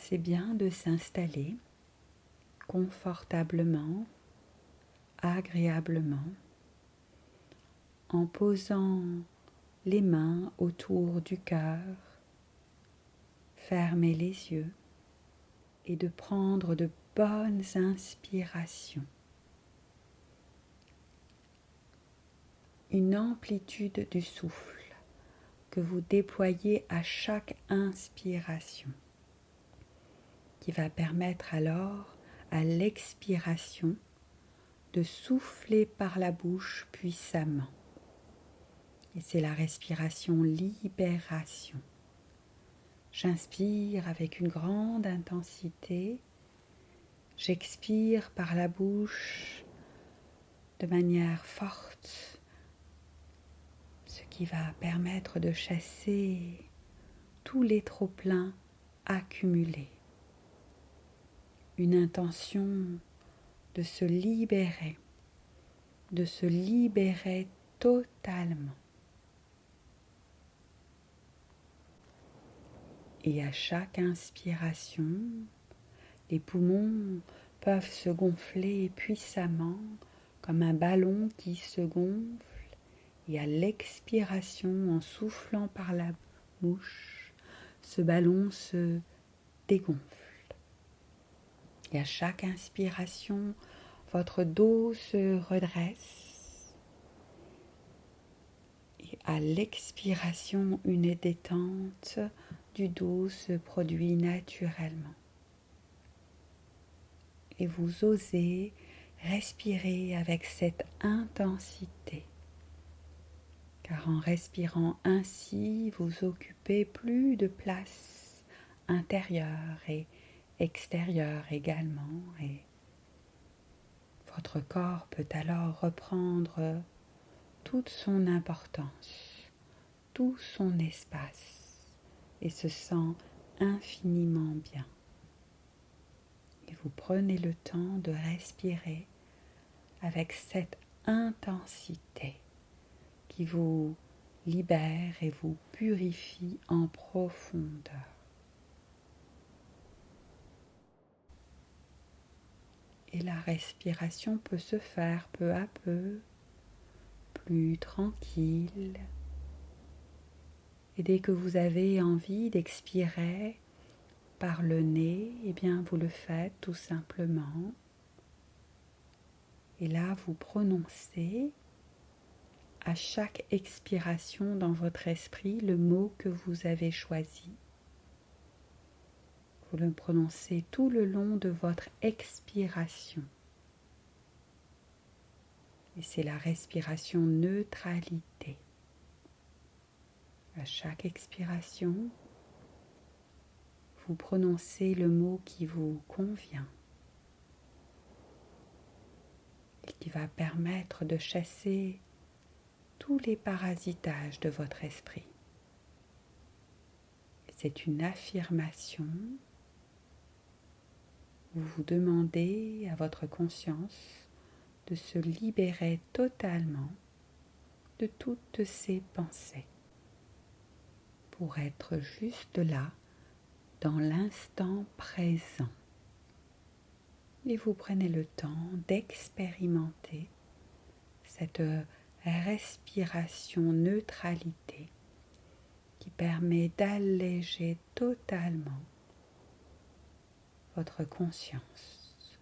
c'est bien de s'installer confortablement, agréablement, en posant les mains autour du cœur, fermer les yeux et de prendre de bonnes inspirations. Une amplitude du souffle que vous déployez à chaque inspiration, qui va permettre alors à l'expiration de souffler par la bouche puissamment. Et c'est la respiration libération. J'inspire avec une grande intensité, j'expire par la bouche de manière forte, ce qui va permettre de chasser tous les trop-pleins accumulés. Une intention de se libérer totalement. Et à chaque inspiration, les poumons peuvent se gonfler puissamment comme un ballon qui se gonfle. Et à l'expiration, en soufflant par la bouche, ce ballon se dégonfle. Et à chaque inspiration, votre dos se redresse. Et à l'expiration, une détente du dos se produit naturellement. Et vous osez respirer avec cette intensité. Car en respirant ainsi, vous occupez plus de place intérieure et extérieure également. Et votre corps peut alors reprendre toute son importance, tout son espace. Et se sent infiniment bien. Et vous prenez le temps de respirer avec cette intensité qui vous libère et vous purifie en profondeur. Et la respiration peut se faire peu à peu, plus tranquille. Et dès que vous avez envie d'expirer par le nez, eh bien vous le faites tout simplement. Et là, vous prononcez à chaque expiration dans votre esprit le mot que vous avez choisi. Vous le prononcez tout le long de votre expiration. Et c'est la respiration neutralité. À chaque expiration, vous prononcez le mot qui vous convient et qui va permettre de chasser tous les parasitages de votre esprit. C'est une affirmation. Vous vous demandez à votre conscience de se libérer totalement de toutes ces pensées pour être juste là dans l'instant présent. Et vous prenez le temps d'expérimenter cette respiration neutralité qui permet d'alléger totalement votre conscience.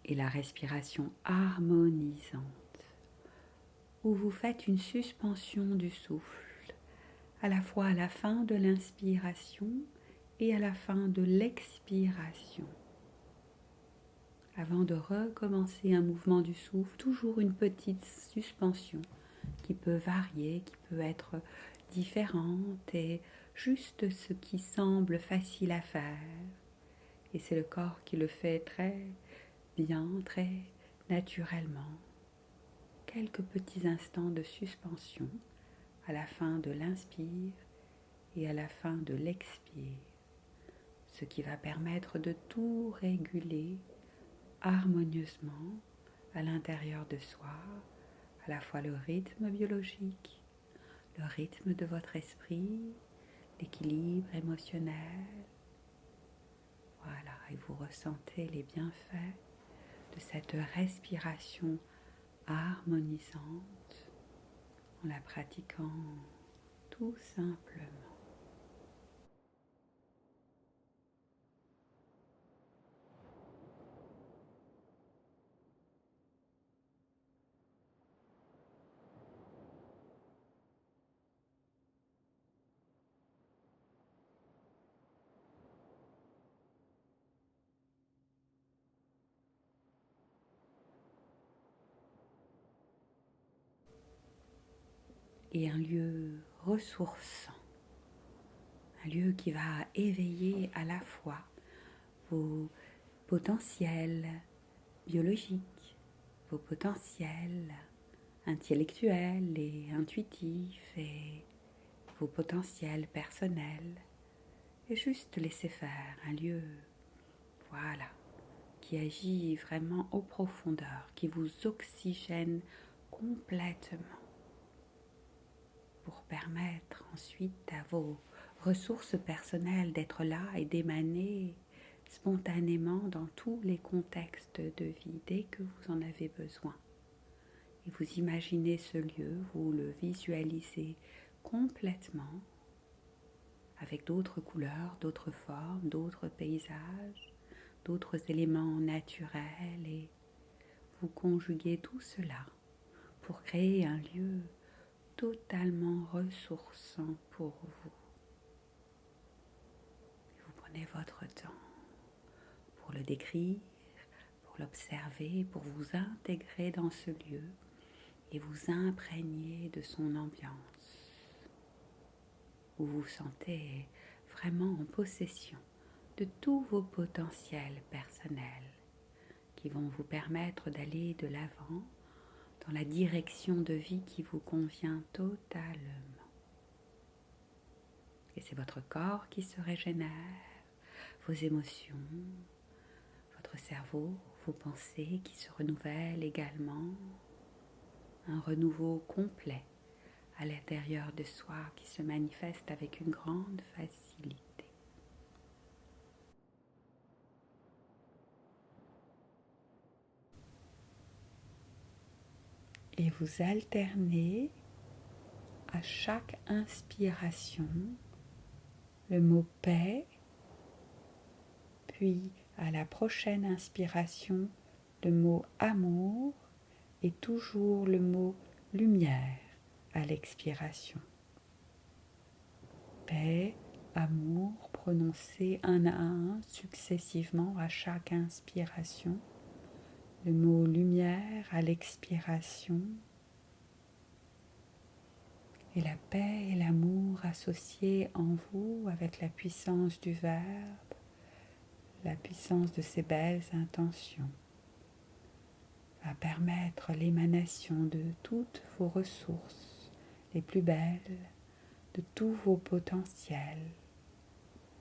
Et la respiration harmonisante, où vous faites une suspension du souffle, à la fois à la fin de l'inspiration et à la fin de l'expiration. Avant de recommencer un mouvement du souffle, toujours une petite suspension qui peut varier, qui peut être différente et juste ce qui semble facile à faire. Et c'est le corps qui le fait très bien, très naturellement. Quelques petits instants de suspension à la fin de l'inspire et à la fin de l'expire, ce qui va permettre de tout réguler harmonieusement à l'intérieur de soi, à la fois le rythme biologique, le rythme de votre esprit, l'équilibre émotionnel. Voilà, et vous ressentez les bienfaits de cette respiration harmonisante en la pratiquant tout simplement. Et un lieu ressourçant, un lieu qui va éveiller à la fois vos potentiels biologiques, vos potentiels intellectuels et intuitifs et vos potentiels personnels, et juste laisser faire un lieu, voilà, qui agit vraiment aux profondeurs, qui vous oxygène complètement pour permettre ensuite à vos ressources personnelles d'être là et d'émaner spontanément dans tous les contextes de vie dès que vous en avez besoin. Et vous imaginez ce lieu, vous le visualisez complètement avec d'autres couleurs, d'autres formes, d'autres paysages, d'autres éléments naturels, et vous conjuguez tout cela pour créer un lieu totalement ressourçant pour vous. Vous prenez votre temps pour le décrire, pour l'observer, pour vous intégrer dans ce lieu et vous imprégner de son ambiance, où vous vous sentez vraiment en possession de tous vos potentiels personnels qui vont vous permettre d'aller de l'avant dans la direction de vie qui vous convient totalement. Et c'est votre corps qui se régénère, vos émotions, votre cerveau, vos pensées qui se renouvellent également. Un renouveau complet à l'intérieur de soi qui se manifeste avec une grande facilité. Et vous alternez à chaque inspiration le mot paix, puis à la prochaine inspiration le mot amour et toujours le mot lumière à l'expiration. Paix, amour, prononcé un à un successivement à chaque inspiration. Le mot lumière à l'expiration. Et la paix et l'amour associés en vous avec la puissance du verbe, la puissance de ces belles intentions, va permettre l'émanation de toutes vos ressources les plus belles, de tous vos potentiels,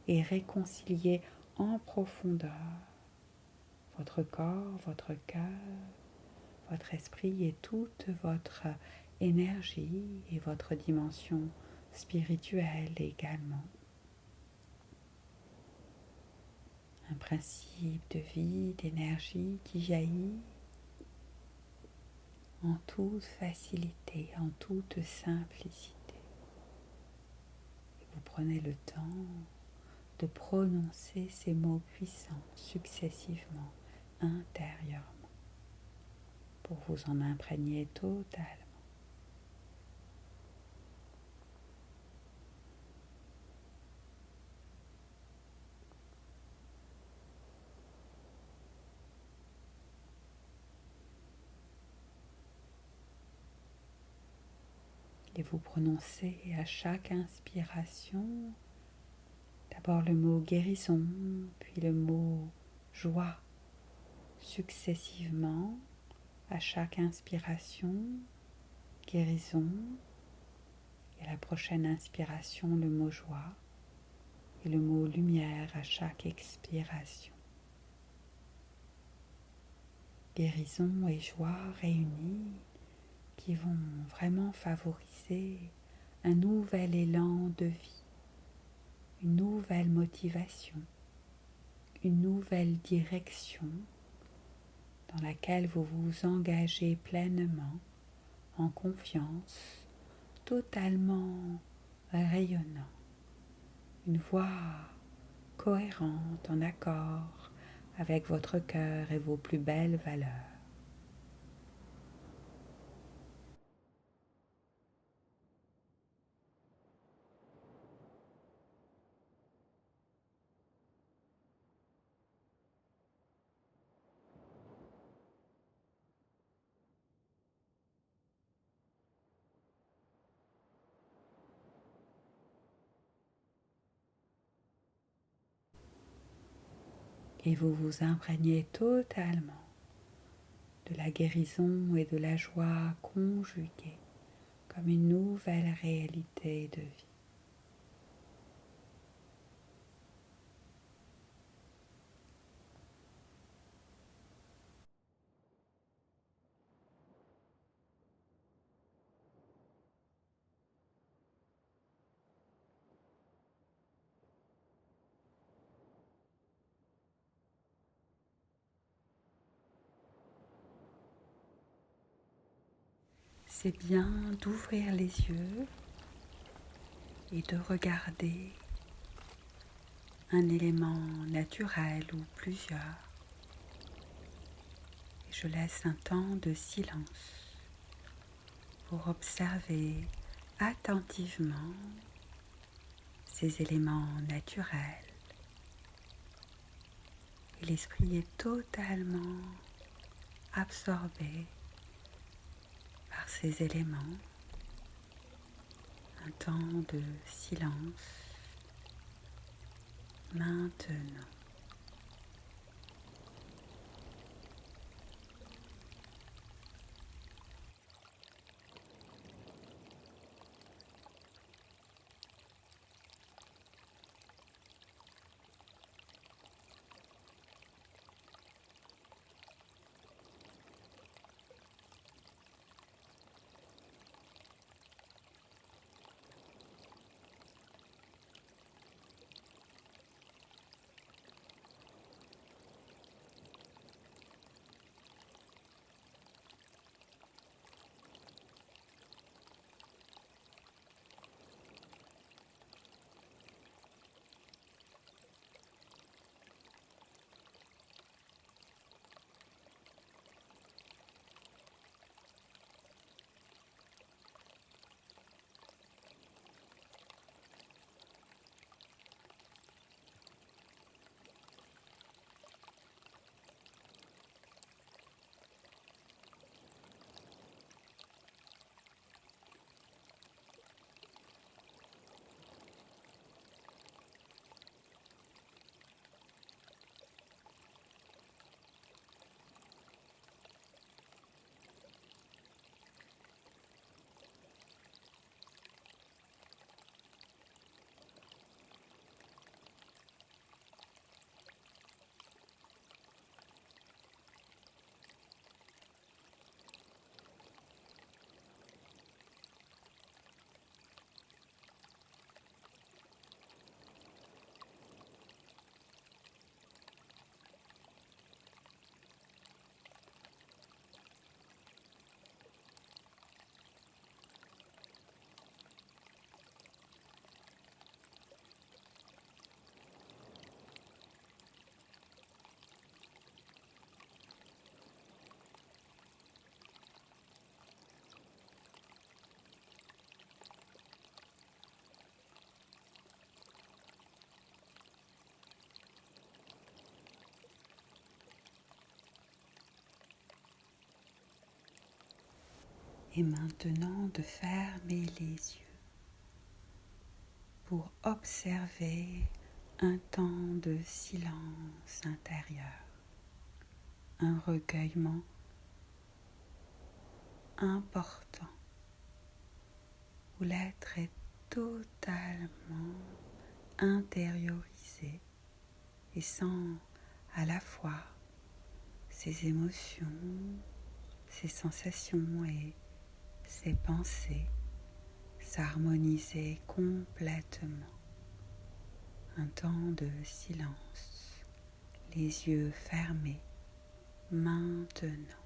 et réconcilier en profondeur votre corps, votre cœur, votre esprit et toute votre énergie et votre dimension spirituelle également. Un principe de vie, d'énergie qui jaillit en toute facilité, en toute simplicité. Et vous prenez le temps de prononcer ces mots puissants successivement, intérieurement, pour vous en imprégner totalement. Et vous prononcez à chaque inspiration d'abord le mot guérison, puis le mot joie, successivement à chaque inspiration, guérison, et à la prochaine inspiration le mot joie et le mot lumière à chaque expiration. Guérison et joie réunis qui vont vraiment favoriser un nouvel élan de vie, une nouvelle motivation, une nouvelle direction dans laquelle vous vous engagez pleinement, en confiance, totalement rayonnant. Une voix cohérente, en accord avec votre cœur et vos plus belles valeurs. Et vous vous imprégnez totalement de la guérison et de la joie conjuguées comme une nouvelle réalité de vie. C'est bien d'ouvrir les yeux et de regarder un élément naturel ou plusieurs. Et je laisse un temps de silence pour observer attentivement ces éléments naturels. Et l'esprit est totalement absorbé par ces éléments. Un temps de silence maintenant. Et maintenant de fermer les yeux pour observer un temps de silence intérieur, un recueillement important où l'être est totalement intériorisé et sent à la fois ses émotions, ses sensations et ses pensées s'harmoniser complètement. Un temps de silence, les yeux fermés, maintenant.